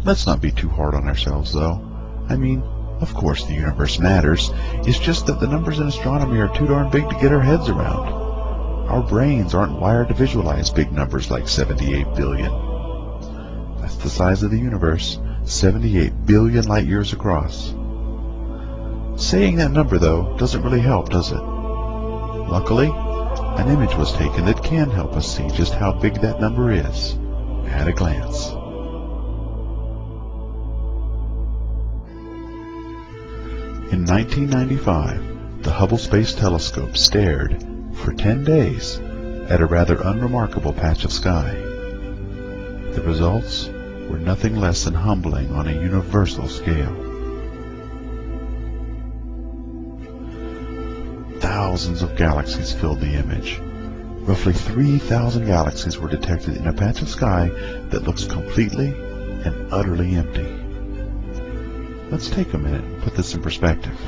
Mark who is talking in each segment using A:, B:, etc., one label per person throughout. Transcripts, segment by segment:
A: Let's not be too hard on ourselves, though. I mean, of course the universe matters. It's just that the numbers in astronomy are too darn big to get our heads around. Our brains aren't wired to visualize big numbers like 78 billion. That's the size of the universe, 78 billion light years across. Saying that number, though, doesn't really help, does it? Luckily, an image was taken that can help us see just how big that number is at a glance. In 1995, the Hubble Space Telescope stared for 10 days at a rather unremarkable patch of sky. The results were nothing less than humbling on a universal scale. Thousands of galaxies filled the image. Roughly 3,000 galaxies were detected in a patch of sky that looks completely and utterly empty. Let's take a minute and put this in perspective.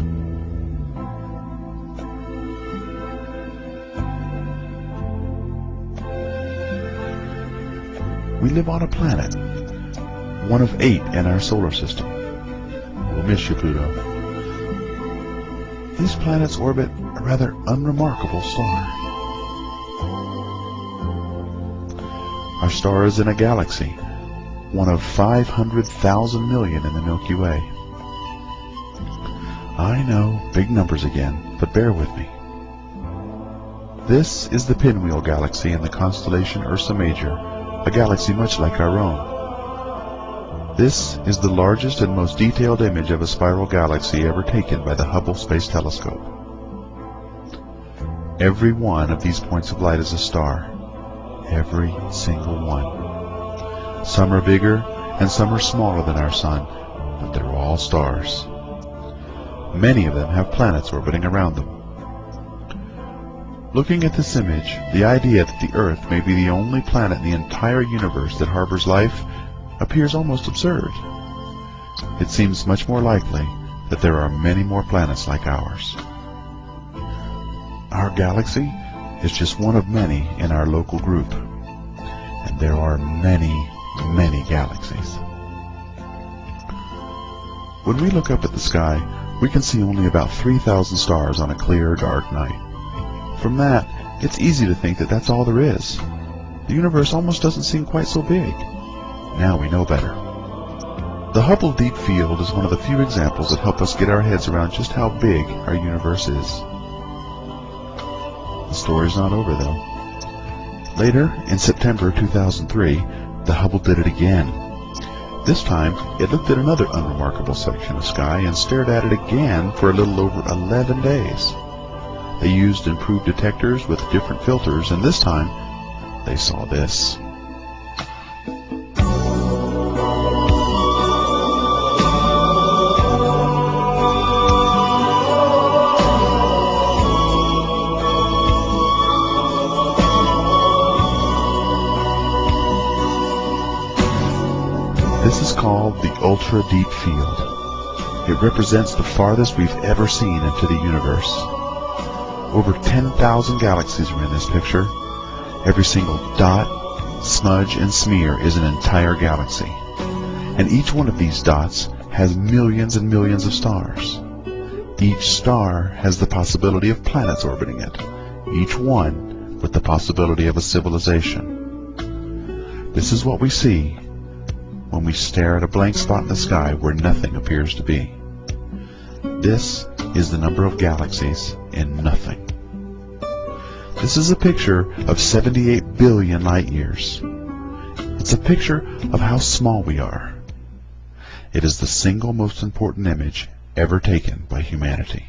A: We live on a planet, one of 8 in our solar system. We'll miss you, Pluto. These planets orbit a rather unremarkable star. Our star is in a galaxy, one of 500,000 million in the Milky Way. I know, big numbers again, but bear with me. This is the Pinwheel Galaxy in the constellation Ursa Major, a galaxy much like our own. This is the largest and most detailed image of a spiral galaxy ever taken by the Hubble Space Telescope. Every one of these points of light is a star. Every single one. Some are bigger and some are smaller than our Sun, but they're all stars. Many of them have planets orbiting around them. Looking at this image, the idea that the Earth may be the only planet in the entire universe that harbors life appears almost absurd. It seems much more likely that there are many more planets like ours. Our galaxy is just one of many in our local group, and there are many, many galaxies. When we look up at the sky, we can see only about 3,000 stars on a clear, dark night. From that, it's easy to think that that's all there is. The universe almost doesn't seem quite so big. Now we know better. The Hubble Deep Field is one of the few examples that help us get our heads around just how big our universe is. The story's not over, though. Later, in September 2003, the Hubble did it again. This time, it looked at another unremarkable section of sky and stared at it again for a little over 11 days. They used improved detectors with different filters, and this time, they saw this. This is called the Ultra Deep Field. It represents the farthest we've ever seen into the universe. Over 10,000 galaxies are in this picture. Every single dot, smudge, and smear is an entire galaxy. And each one of these dots has millions and millions of stars. Each star has the possibility of planets orbiting it, each one with the possibility of a civilization. This is what we see when we stare at a blank spot in the sky where nothing appears to be. This is the number of galaxies in nothing. This is a picture of 78 billion light years. It's a picture of how small we are. It is the single most important image ever taken by humanity.